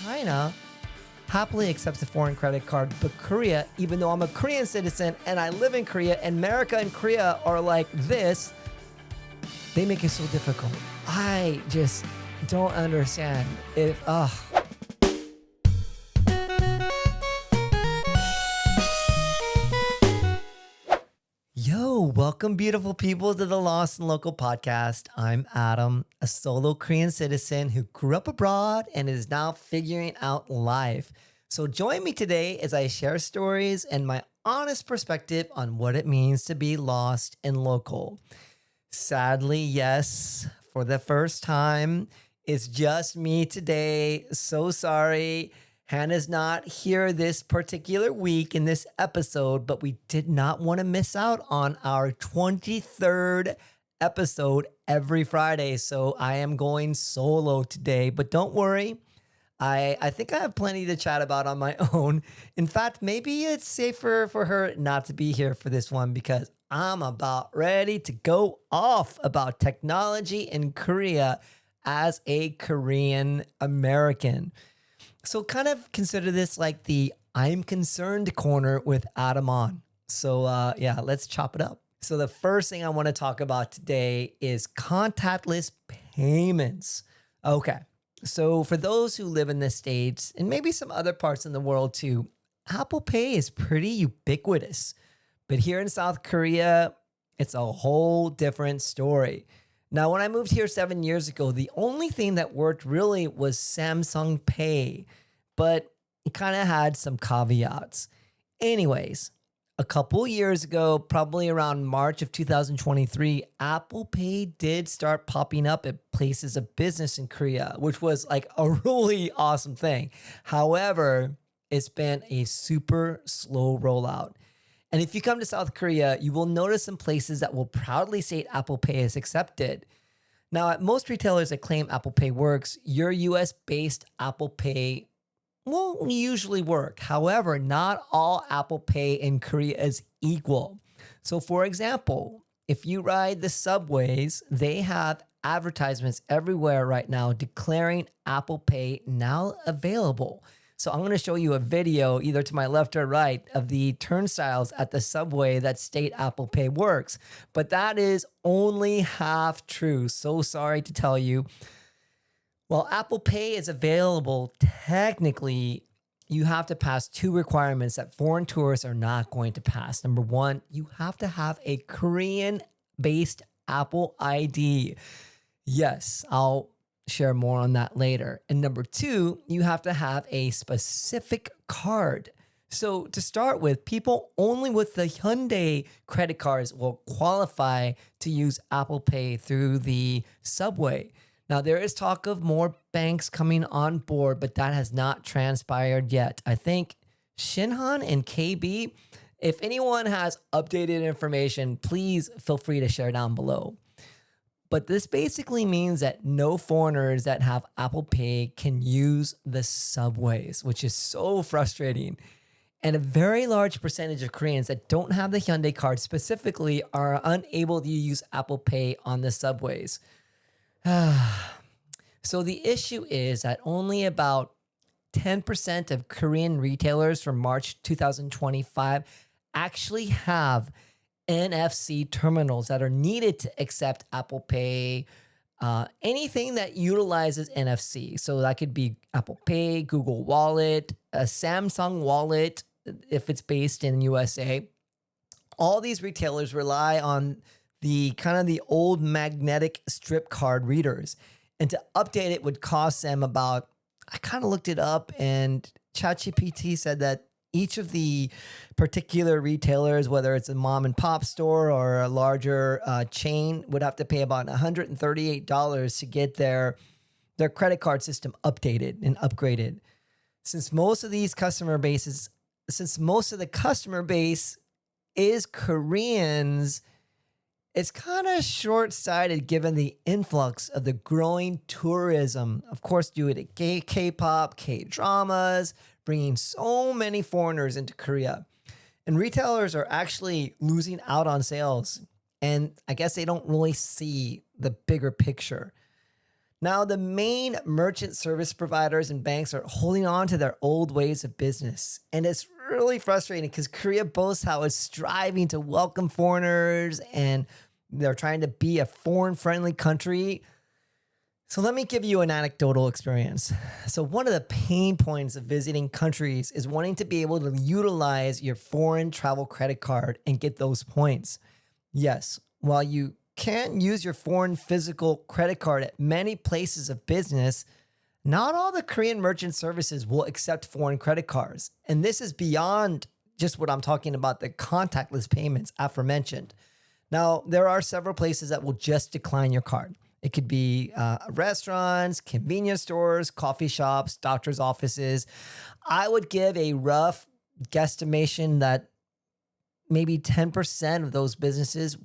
China happily accepts a foreign credit card, but Korea, even though I'm a Korean citizen and I live in Korea, and America and Korea are like this, they make it so difficult. I just don't understand. Yo, welcome beautiful people to the Lost and Local podcast. I'm Adam, a solo Korean citizen who grew up abroad and is now figuring out life. So join me today as I share stories and my honest perspective on what it means to be lost and local. Sadly, yes, for the first time, it's just me today. So sorry. Hannah's not here this particular week in this episode, but we did not want to miss out on our 23rd episode every Friday. So I am going solo today, but don't worry. I think I have plenty to chat about on my own. In fact, maybe it's safer for her not to be here for this one because I'm about ready to go off about technology in Korea as a Korean American. So kind of consider this like the I'm concerned corner with Adam on. So let's chop it up. So the first thing I want to talk about today is contactless payments. Okay. So for those who live in the States and maybe some other parts in the world too, Apple Pay is pretty ubiquitous. But here in South Korea, it's a whole different story. Now, when I moved here 7 years ago, the only thing that worked really was Samsung Pay, but it kind of had some caveats. Anyways, a couple years ago, probably around March of 2023, Apple Pay did start popping up at places of business in Korea, which was like a really awesome thing. However, it's been a super slow rollout. And if you come to South Korea, you will notice some places that will proudly state Apple Pay is accepted. Now, at most retailers that claim Apple Pay works, your US-based Apple Pay won't usually work. However, not all Apple Pay in Korea is equal. So for example, if you ride the subways, they have advertisements everywhere right now declaring Apple Pay now available. So I'm going to show you a video either to my left or right of the turnstiles at the subway that state Apple Pay works. But that is only half true. So sorry to tell you. While Apple Pay is available, technically, you have to pass two requirements that foreign tourists are not going to pass. Number one, you have to have a Korean-based Apple ID. Yes, I'll share more on that later. And number two, you have to have a specific card. So to start with, people only with the Hyundai credit cards will qualify to use Apple Pay through the subway. Now, there is talk of more banks coming on board, but that has not transpired yet. I think Shinhan and KB, if anyone has updated information, please feel free to share down below. But this basically means that no foreigners that have Apple Pay can use the subways, which is so frustrating. And a very large percentage of Koreans that don't have the Hyundai card specifically are unable to use Apple Pay on the subways. So the issue is that only about 10% of Korean retailers from March 2025 actually have NFC terminals that are needed to accept Apple Pay, anything that utilizes NFC. So that could be Apple Pay, Google Wallet, a Samsung Wallet, if it's based in USA. All these retailers rely on the kind of the old magnetic strip card readers. And to update it would cost them about, I kind of looked it up and ChatGPT said that each of the particular retailers, whether it's a mom and pop store or a larger chain, would have to pay about $138 to get their credit card system updated and upgraded. Since most of the customer base is Koreans, it's kind of short-sighted given the influx of the growing tourism, of course, due to K-pop, K-dramas, bringing so many foreigners into Korea. And retailers are actually losing out on sales. And I guess they don't really see the bigger picture. Now, the main merchant service providers and banks are holding on to their old ways of business. And it's really frustrating because Korea boasts how it's striving to welcome foreigners and they're trying to be a foreign friendly country. So let me give you an anecdotal experience. So one of the pain points of visiting countries is wanting to be able to utilize your foreign travel credit card and get those points. Yes, while you can use your foreign physical credit card at many places of business, not all the Korean merchant services will accept foreign credit cards. And this is beyond just what I'm talking about, the contactless payments aforementioned. Now, there are several places that will just decline your card. It could be restaurants, convenience stores, coffee shops, doctor's offices. I would give a rough guesstimation that maybe 10% of those businesses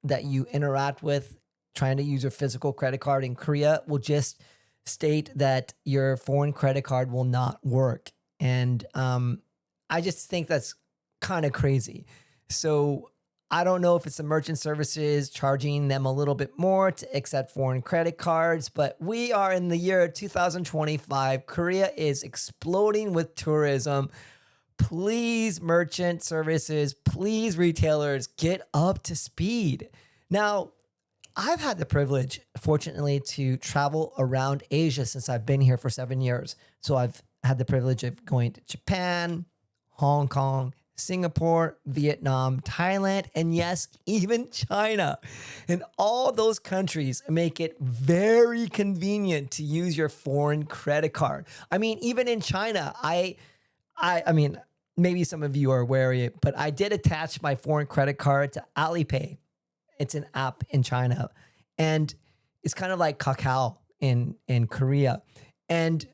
that you interact with trying to use your physical credit card in Korea will just state that your foreign credit card will not work. And I just think that's kind of crazy. So I don't know if it's the merchant services charging them a little bit more to accept foreign credit cards, but we are in the year 2025. Korea is exploding with tourism. Please, merchant services, please, retailers, get up to speed. Now, I've had the privilege, fortunately, to travel around Asia since I've been here for 7 years. So I've had the privilege of going to Japan, Hong Kong, Singapore, Vietnam, Thailand, and yes, even China. And all those countries make it very convenient to use your foreign credit card. I mean, even in China, I mean, maybe some of you are aware of it, but I did attach my foreign credit card to Alipay. It's an app in China, and it's kind of like Kakao in Korea. And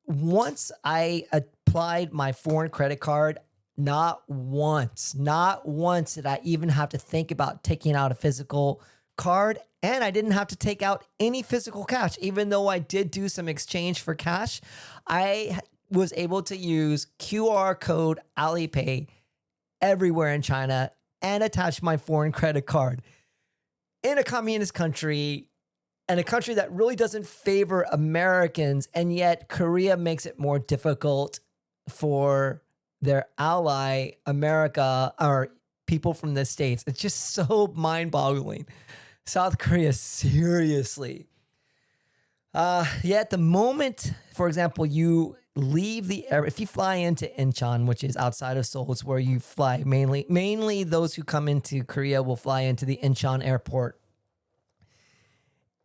once I applied my foreign credit card, not once did I even have to think about taking out a physical card, and I didn't have to take out any physical cash. Even though I did do some exchange for cash, I was able to use QR code Alipay everywhere in China and attach my foreign credit card. In a communist country, and a country that really doesn't favor Americans, and yet Korea makes it more difficult for their ally, America, or people from the States. It's just so mind-boggling. South Korea, seriously. At the moment, for example, you leave the air, if you fly into Incheon, which is outside of Seoul, it's where you fly mainly those who come into Korea will fly into the Incheon airport.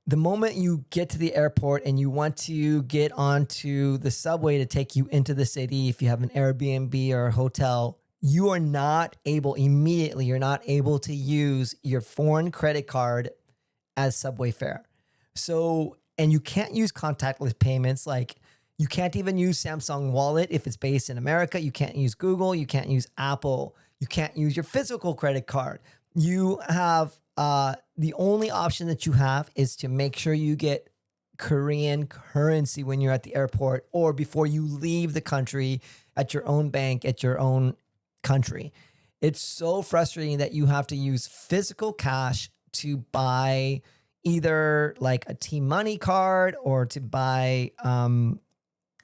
The moment you get to the airport and you want to get onto the subway to take you into the city, if you have an Airbnb or a hotel, you are not able to use your foreign credit card as subway fare. So, and you can't use contactless payments. Like, you can't even use Samsung Wallet if it's based in America. You can't use Google. You can't use Apple. You can't use your physical credit card. You have the only option that you have is to make sure you get Korean currency when you're at the airport or before you leave the country at your own bank, at your own country. It's so frustrating that you have to use physical cash to buy either like a T-Money card or to buy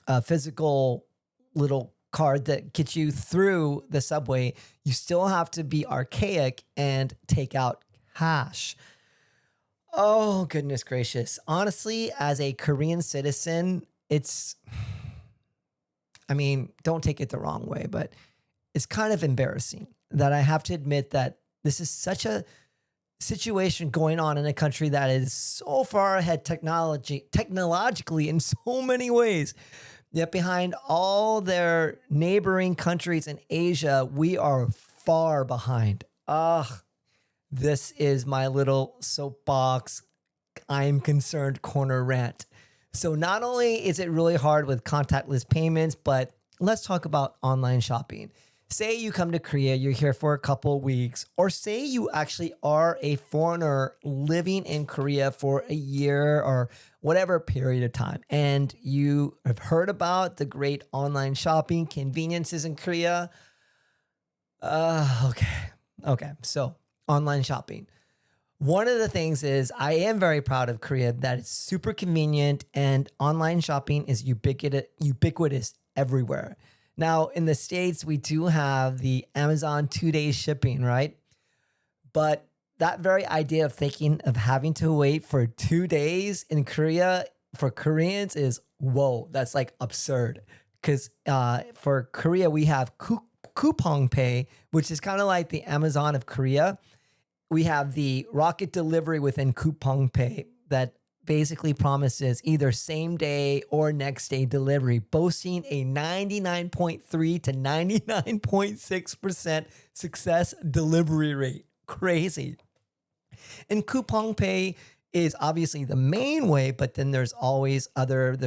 a physical little card that gets you through the subway. You still have to be archaic and take out cash. Oh, goodness gracious. Honestly, as a Korean citizen, don't take it the wrong way, but it's kind of embarrassing that I have to admit that this is such a situation going on in a country that is so far ahead technologically in so many ways. Yet behind all their neighboring countries in Asia, we are far behind. This is my little soapbox, I'm concerned corner rant. So not only is it really hard with contactless payments, but let's talk about online shopping. Say you come to Korea, you're here for a couple of weeks, or say you actually are a foreigner living in Korea for a year or whatever period of time, and you have heard about the great online shopping conveniences in Korea. Okay. So online shopping. One of the things is I am very proud of Korea that it's super convenient and online shopping is ubiquitous everywhere. Now, in the States, we do have the Amazon 2 day shipping, right? But that very idea of thinking of having to wait for 2 days in Korea for Koreans is whoa, that's like absurd. Because for Korea, we have coupon pay, which is kind of like the Amazon of Korea. We have the rocket delivery within coupon pay that basically promises either same day or next day delivery, boasting a 99.3 to 99.6% success delivery rate. Crazy. And coupon pay is obviously the main way, but then there's always other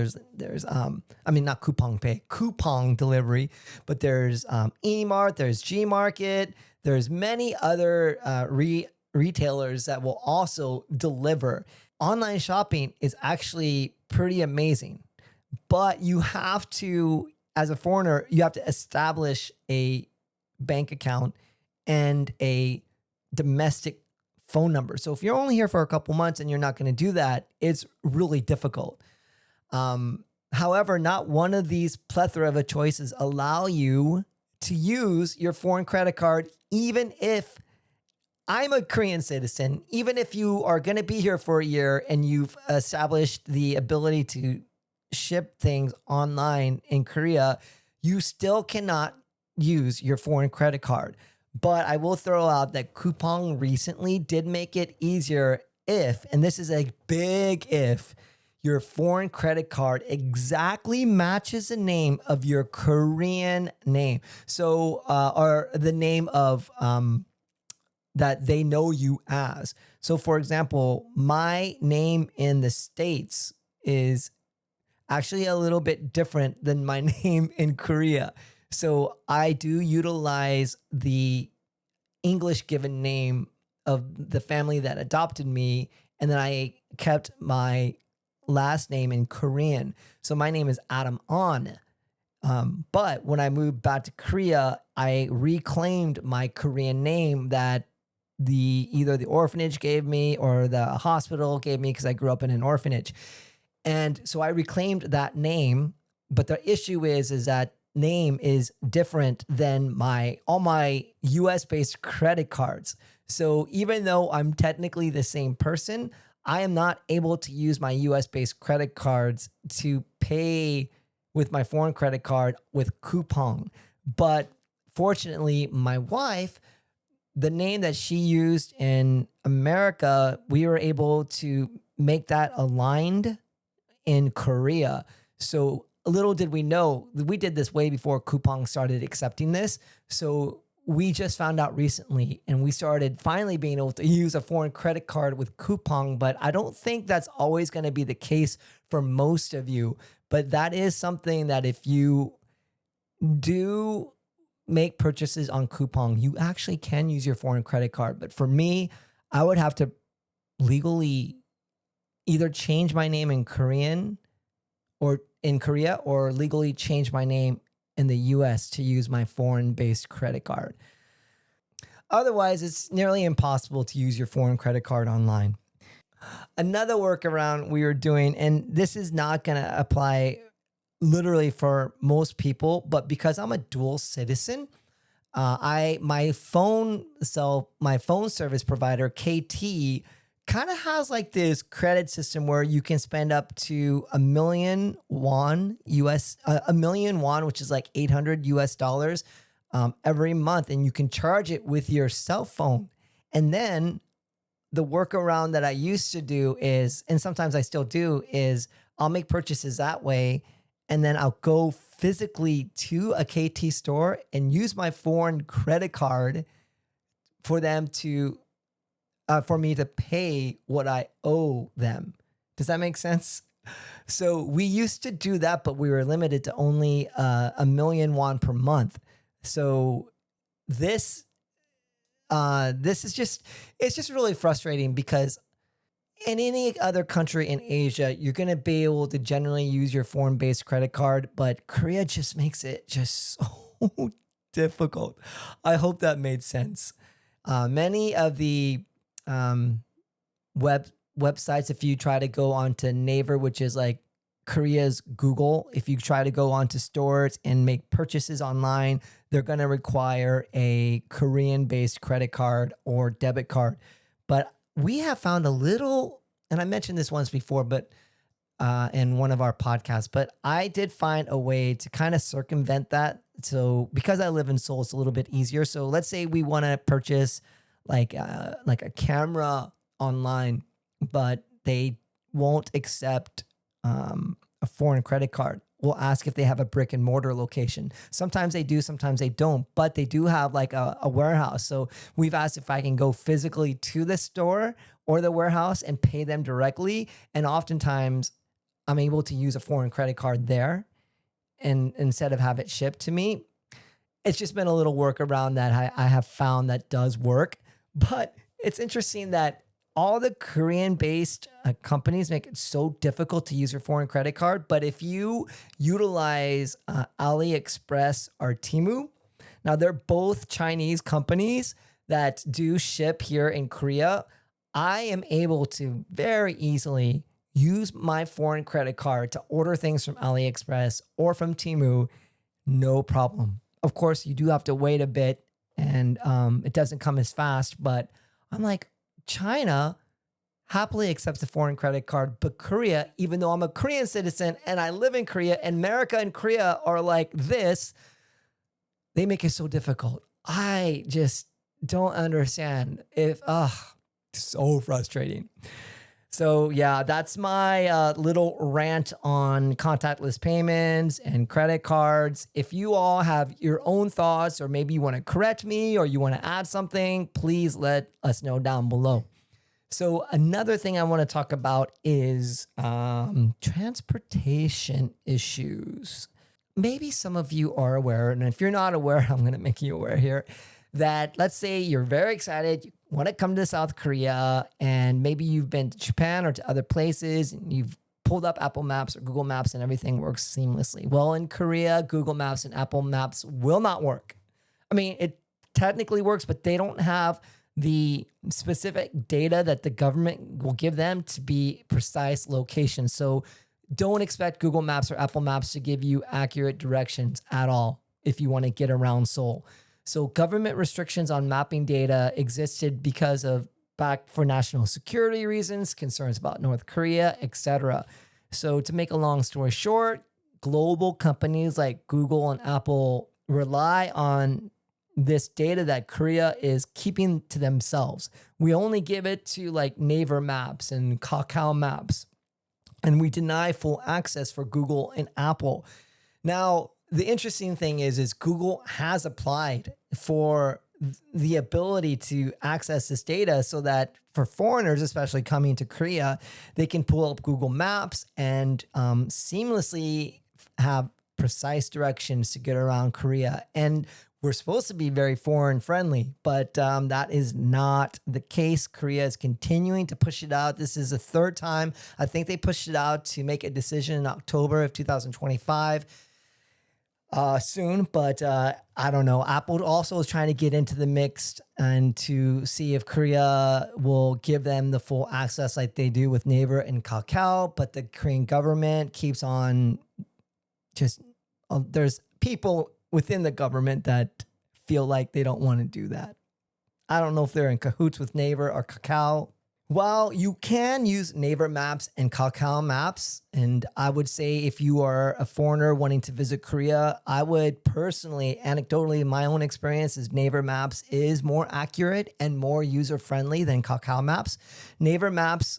not coupon pay, coupon delivery, but there's eMart, there's Gmarket, there's many other retailers that will also deliver. Online shopping is actually pretty amazing, but you have to, as a foreigner, you have to establish a bank account and a domestic phone number. So if you're only here for a couple months and you're not going to do that, it's really difficult. However, not one of these plethora of choices allow you to use your foreign credit card, even if I'm a Korean citizen, even if you are going to be here for a year and you've established the ability to ship things online in Korea, you still cannot use your foreign credit card. But I will throw out that Coupang recently did make it easier if, and this is a big if, your foreign credit card exactly matches the name of your Korean name. So, or the name of that they know you as. So, for example, my name in the States is actually a little bit different than my name in Korea. So I do utilize the English given name of the family that adopted me, and then I kept my last name in Korean. So my name is Adam On. But when I moved back to Korea, I reclaimed my Korean name that either the orphanage gave me or the hospital gave me because I grew up in an orphanage. And so I reclaimed that name, but the issue is that name is different than all my US based credit cards. So even though I'm technically the same person, I am not able to use my US based credit cards to pay with my foreign credit card with Coupang. But fortunately, my wife, the name that she used in America, we were able to make that aligned in Korea. So little did we know, we did this way before Coupang started accepting this. So we just found out recently and we started finally being able to use a foreign credit card with Coupang, but I don't think that's always going to be the case for most of you. But that is something that if you do make purchases on Coupang, you actually can use your foreign credit card. But for me, I would have to legally either change my name in Korean or in Korea or legally change my name in the US to use my foreign-based credit card. Otherwise, it's nearly impossible to use your foreign credit card online. Another workaround we were doing, and this is not going to apply literally for most people, but because I'm a dual citizen, my phone service provider, KT, kind of has like this credit system where you can spend up to a million won, which is like 800 US dollars every month. And you can charge it with your cell phone. And then the workaround that I used to do is, and sometimes I still do, is I'll make purchases that way. And then I'll go physically to a KT store and use my foreign credit card for them to for me to pay what I owe them. Does that make sense? So we used to do that, but we were limited to only a million won per month. So this is it's just really frustrating because in any other country in Asia, you're going to be able to generally use your foreign-based credit card, but Korea just makes it just so difficult. I hope that made sense. Many of the websites. If you try to go onto Naver, which is like Korea's Google, if you try to go onto stores and make purchases online, they're going to require a Korean-based credit card or debit card. But we have found a little, and I mentioned this once before, but in one of our podcasts, but I did find a way to kind of circumvent that. So because I live in Seoul, it's a little bit easier. So let's say we want to purchase like a camera online, but they won't accept a foreign credit card. We'll ask if they have a brick and mortar location. Sometimes they do, sometimes they don't, but they do have like a warehouse. So we've asked if I can go physically to the store or the warehouse and pay them directly. And oftentimes I'm able to use a foreign credit card there and instead of have it shipped to me. It's just been a little workaround that I have found that does work. But it's interesting that all the Korean-based companies make it so difficult to use your foreign credit card. But if you utilize AliExpress or Temu, now they're both Chinese companies that do ship here in Korea. I am able to very easily use my foreign credit card to order things from AliExpress or from Temu, no problem. Of course, you do have to wait a bit and it doesn't come as fast, but I'm like, China happily accepts a foreign credit card, but Korea, even though I'm a Korean citizen and I live in Korea and America and Korea are like this, they make it so difficult. I just don't understand so frustrating. So yeah, that's my little rant on contactless payments and credit cards. If you all have your own thoughts, or maybe you want to correct me or you want to add something, please let us know down below. So another thing I want to talk about is transportation issues. Maybe some of you are aware, and if you're not aware, I'm going to make you aware here, that let's say you're very excited, you want to come to South Korea, and maybe you've been to Japan or to other places, and you've pulled up Apple Maps or Google Maps and everything works seamlessly. Well, in Korea, Google Maps and Apple Maps will not work. I mean, it technically works, but they don't have the specific data that the government will give them to be precise locations. So don't expect Google Maps or Apple Maps to give you accurate directions at all if you want to get around Seoul. So government restrictions on mapping data existed because of back for national security reasons, concerns about North Korea, etc. So to make a long story short, global companies like Google and Apple rely on this data that Korea is keeping to themselves. We only give it to like Naver Maps and Kakao Maps, and we deny full access for Google and Apple. Now, the interesting thing is Google has applied for the ability to access this data so that for foreigners, especially coming to Korea, they can pull up Google Maps and seamlessly have precise directions to get around Korea. And we're supposed to be very foreign friendly, but that is not the case. Korea is continuing to push it out. This is the third time. I think they pushed it out to make a decision in October of 2025 soon, but I don't know. Apple also is trying to get into the mix and to see if Korea will give them the full access like they do with Naver and Kakao, but the Korean government keeps on just, there's people within the government that feel like they don't want to do that. I don't know if they're in cahoots with Naver or Kakao. While you can use Naver Maps and Kakao Maps, and I would say if you are a foreigner wanting to visit Korea, I would personally, anecdotally, my own experience is Naver Maps is more accurate and more user-friendly than Kakao Maps. Naver Maps,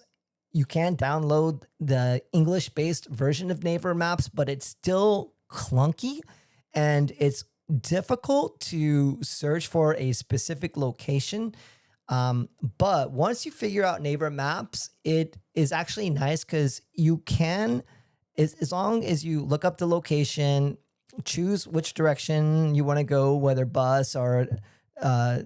you can download the English-based version of Naver Maps, but it's still clunky. And it's difficult to search for a specific location. But once you figure out Naver Maps, it is actually nice because you can, as long as you look up the location, choose which direction you want to go, whether bus or a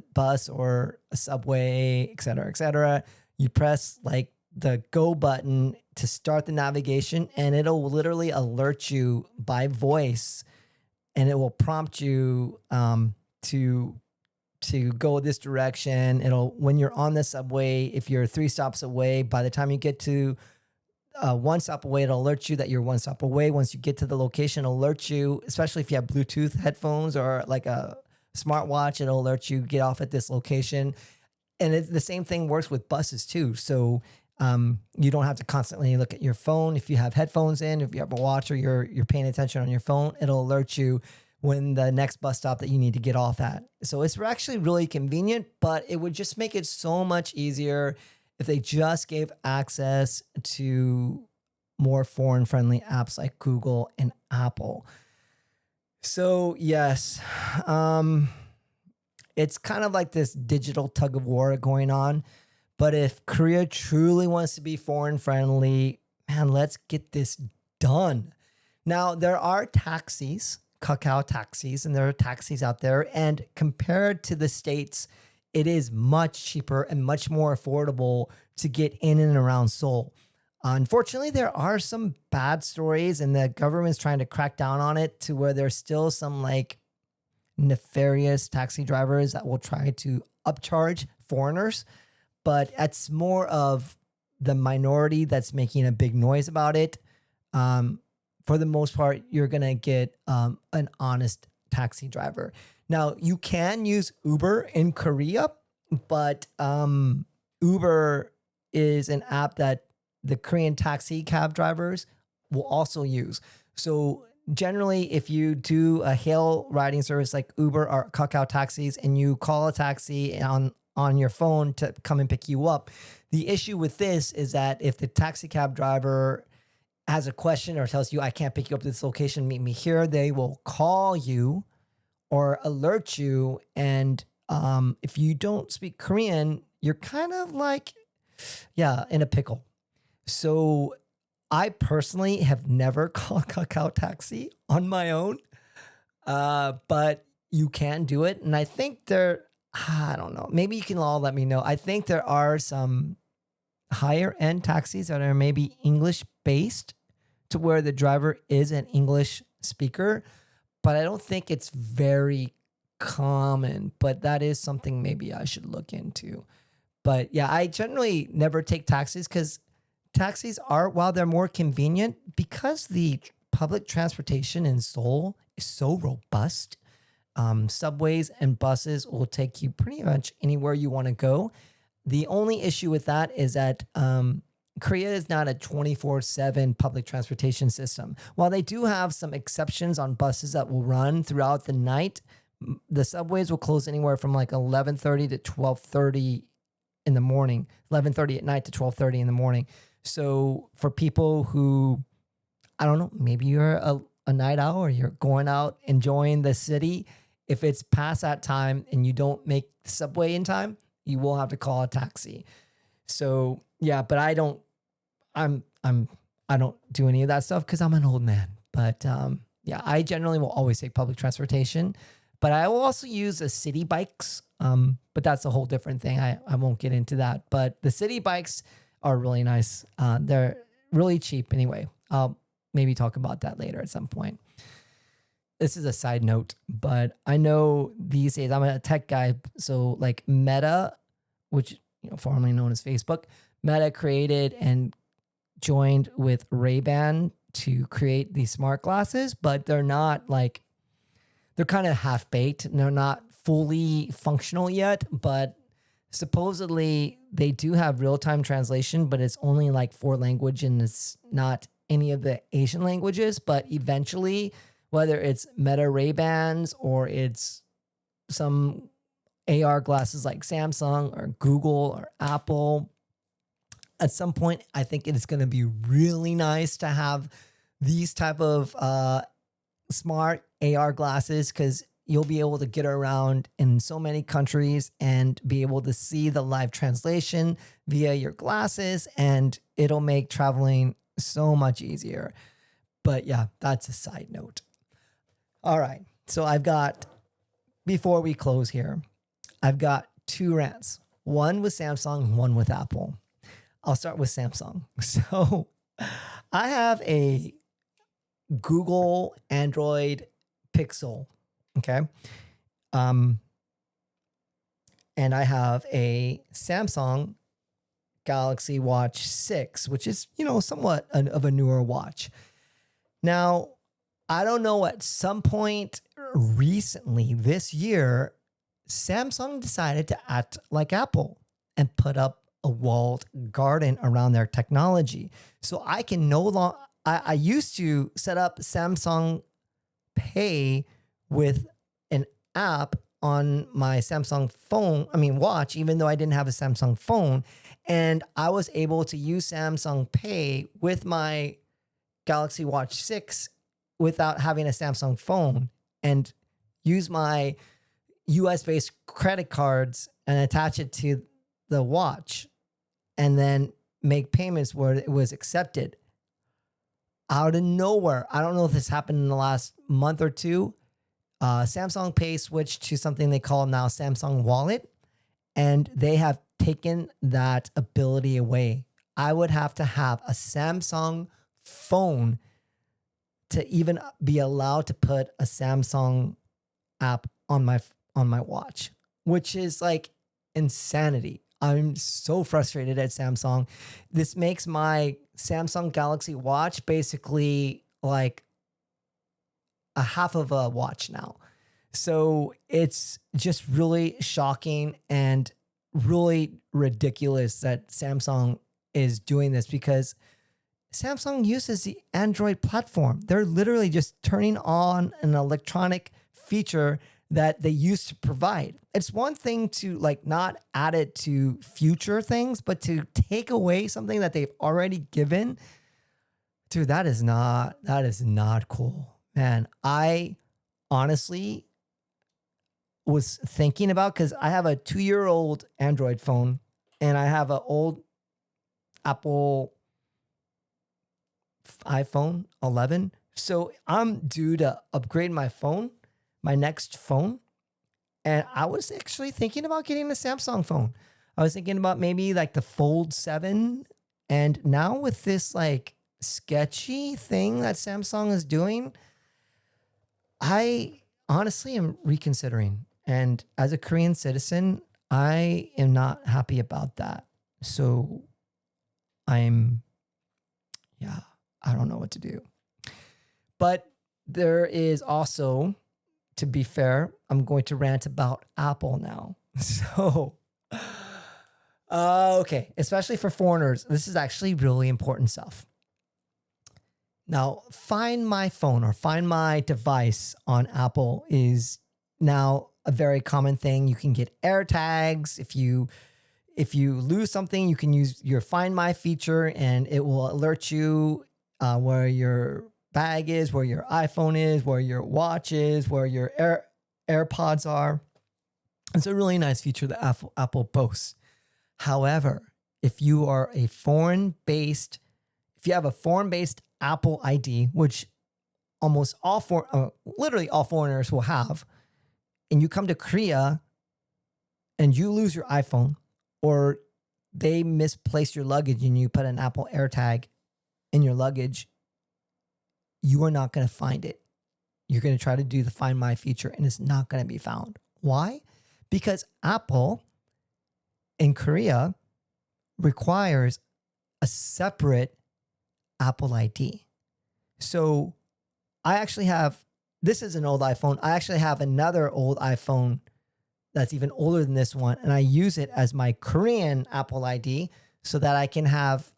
subway, et cetera, you press like the go button to start the navigation, and it'll literally alert you by voice. And it will prompt you to to go this direction. It'll, when you're on the subway, if you're 3 stops away, by the time you get to 1 stop away, it'll alert you that you're 1 stop away. Once you get to the location, it'll alert you, especially if you have Bluetooth headphones or like a smartwatch, it'll alert you, get off at this location. And the same thing works with buses too. So you don't have to constantly look at your phone. If you have headphones in, if you have a watch or you're paying attention on your phone, it'll alert you when the next bus stop that you need to get off at. So it's actually really convenient, but it would just make it so much easier if they just gave access to more foreign friendly apps like Google and Apple. So yes, it's kind of like this digital tug of war going on. But if Korea truly wants to be foreign friendly, man, let's get this done. Now, there are taxis, Kakao taxis, and there are taxis out there. And compared to the States, it is much cheaper and much more affordable to get in and around Seoul. Unfortunately, there are some bad stories, and the government's trying to crack down on it to where there's still some like nefarious taxi drivers that will try to upcharge foreigners. But it's more of the minority that's making a big noise about it. For the most part, you're going to get an honest taxi driver. Now, you can use Uber in Korea, but Uber is an app that the Korean taxi cab drivers will also use. So generally, if you do a hail riding service like Uber or Kakao taxis and you call a taxi on your phone to come and pick you up, the issue with this is that if the taxi cab driver has a question or tells you, I can't pick you up at this location, meet me here, they will call you or alert you. And if you don't speak Korean, you're kind of like, in a pickle. So I personally have never called Kakao Taxi on my own, but you can do it. And I think I don't know, maybe you can all let me know. I think there are some higher end taxis that are maybe English based to where the driver is an English speaker, but I don't think it's very common, but that is something maybe I should look into. But yeah, I generally never take taxis because taxis are, while they're more convenient, because the public transportation in Seoul is so robust, subways and buses will take you pretty much anywhere you want to go. The only issue with that is that Korea is not a 24/7 public transportation system. While they do have some exceptions on buses that will run throughout the night, the subways will close anywhere from like 11:30 to 12:30 in the morning, 11:30 at night to 12:30 in the morning. So for people who, I don't know, maybe you're a night owl or you're going out enjoying the city, if it's past that time and you don't make the subway in time, you will have to call a taxi. So yeah, but I don't do any of that stuff because I'm an old man. But yeah, I generally will always take public transportation, but I will also use the city bikes. But that's a whole different thing. I won't get into that. But the city bikes are really nice. They're really cheap anyway. I'll maybe talk about that later at some point. This is a side note, but I know these days I'm a tech guy. So like Meta, which formerly known as Facebook, Meta created and joined with Ray-Ban to create these smart glasses, but they're not like, they're kind of half-baked and they're not fully functional yet, but supposedly they do have real-time translation, but it's only like 4 language and it's not any of the Asian languages. But eventually, whether it's Meta Ray-Bans or it's some AR glasses like Samsung or Google or Apple, at some point, I think it is going to be really nice to have these type of smart AR glasses because you'll be able to get around in so many countries and be able to see the live translation via your glasses, and it'll make traveling so much easier. But yeah, that's a side note. All right. So before we close here, I've got 2 rants, one with Samsung, one with Apple. I'll start with Samsung. So I have a Google Android Pixel. Okay. and I have a Samsung Galaxy Watch 6, which is, somewhat of a newer watch. Now, I don't know, at some point recently this year, Samsung decided to act like Apple and put up a walled garden around their technology. So I can no longer, I used to set up Samsung Pay with an app on my Samsung watch, even though I didn't have a Samsung phone. And I was able to use Samsung Pay with my Galaxy Watch 6 without having a Samsung phone, and use my US-based credit cards and attach it to the watch and then make payments where it was accepted. Out of nowhere, I don't know if this happened in the last month or two, Samsung Pay switched to something they call now Samsung Wallet, and they have taken that ability away. I would have to have a Samsung phone to even be allowed to put a Samsung app on my watch, which is like insanity. I'm so frustrated at Samsung. This makes my Samsung Galaxy Watch basically like a half of a watch now. So it's just really shocking and really ridiculous that Samsung is doing this, because Samsung uses the Android platform. They're literally just turning on an electronic feature that they used to provide. It's one thing to like not add it to future things, but to take away something that they've already given. Dude, that is not cool. Man, I honestly was thinking about, because I have a 2-year-old Android phone and I have an old Apple iPhone 11. So I'm due to upgrade my phone, my next phone. And I was actually thinking about getting a Samsung phone. I was thinking about maybe like the Fold 7. And now with this like sketchy thing that Samsung is doing, I honestly am reconsidering. And as a Korean citizen, I am not happy about that. So I don't know what to do. But there is also, to be fair, I'm going to rant about Apple now. So, okay, especially for foreigners, this is actually really important stuff. Now, Find My Phone or Find My Device on Apple is now a very common thing. You can get AirTags. If you lose something, you can use your Find My feature and it will alert you where your bag is, where your iPhone is, where your watch is, where your AirPods are. It's a really nice feature that Apple boasts. However, if you have a foreign-based Apple ID, which almost literally all foreigners will have, and you come to Korea and you lose your iPhone, or they misplace your luggage and you put an Apple AirTag in your luggage, you are not going to find it. You're going to try to do the Find My feature and it's not going to be found. Why? Because Apple in Korea requires a separate Apple ID. So this is an old iPhone. I actually have another old iPhone that's even older than this one, and I use it as my Korean Apple ID so that I can have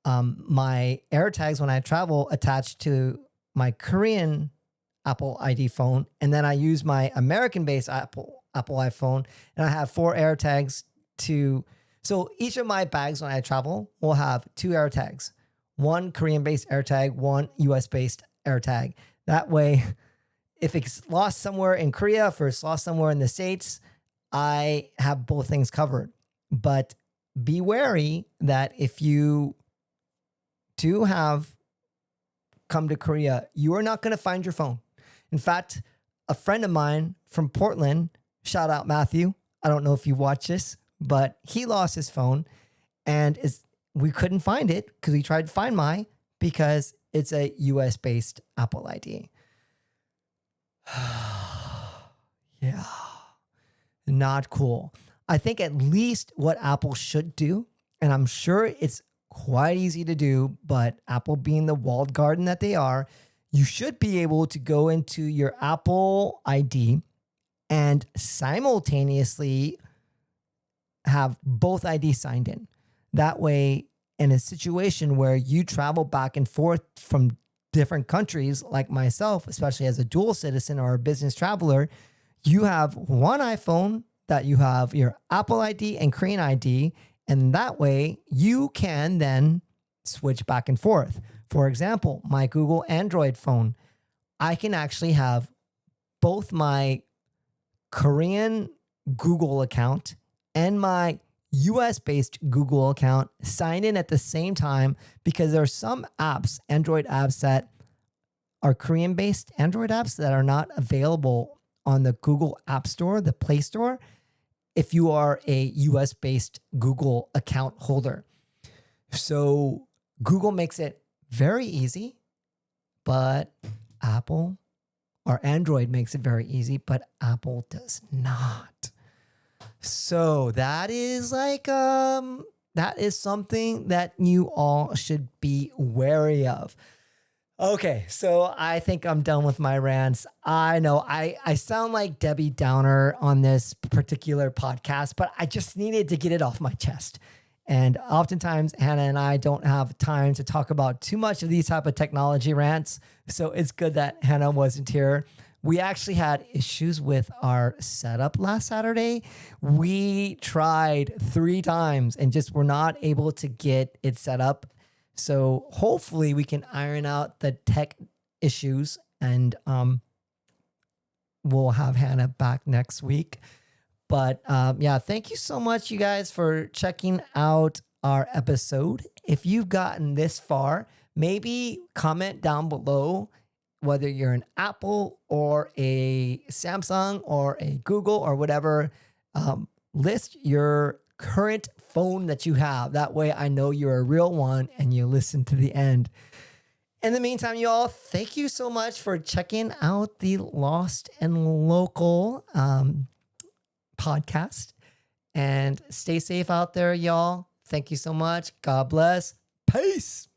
my AirTags when I travel attached to my Korean Apple ID phone, and then I use my American-based Apple iPhone, and I have 4 AirTags so each of my bags when I travel will have 2 AirTags, 1 Korean-based AirTag, 1 US-based AirTag. That way, if it's lost somewhere in Korea, if it's lost somewhere in the States, I have both things covered. But be wary that if you do have come to Korea, you are not going to find your phone. In fact, a friend of mine from Portland, shout out Matthew, I don't know if you watch this, but he lost his phone and we couldn't find it because we tried to Find My because it's a US-based Apple ID. Yeah, not cool. I think at least what Apple should do, and I'm sure it's quite easy to do, but Apple being the walled garden that they are, you should be able to go into your Apple ID and simultaneously have both IDs signed in. That way, in a situation where you travel back and forth from different countries, like myself, especially as a dual citizen or a business traveler, you have one iPhone that you have your Apple ID and Korean ID. And that way you can then switch back and forth. For example, my Google Android phone, I can actually have both my Korean Google account and my US based Google account signed in at the same time, because there are some apps, Android apps that are Korean based Android apps that are not available on the Google App Store, the Play Store, if you are a US based Google account holder. So Google makes it very easy, but Apple or Android makes it very easy, but Apple does not. So that is that is something that you all should be wary of. Okay, so I think I'm done with my rants. I know I sound like Debbie Downer on this particular podcast, but I just needed to get it off my chest. And oftentimes Hannah and I don't have time to talk about too much of these type of technology rants. So it's good that Hannah wasn't here. We actually had issues with our setup last Saturday. We tried 3 times and just were not able to get it set up. So hopefully we can iron out the tech issues, and we'll have Hannah back next week. But yeah, thank you so much, you guys, for checking out our episode. If you've gotten this far, maybe comment down below whether you're an Apple or a Samsung or a Google or whatever. List your current phone that you have. That way I know you're a real one and you listen to the end. In the meantime, you all, thank you so much for checking out the Lost and Local podcast. And stay safe out there, y'all. Thank you so much. God bless. Peace.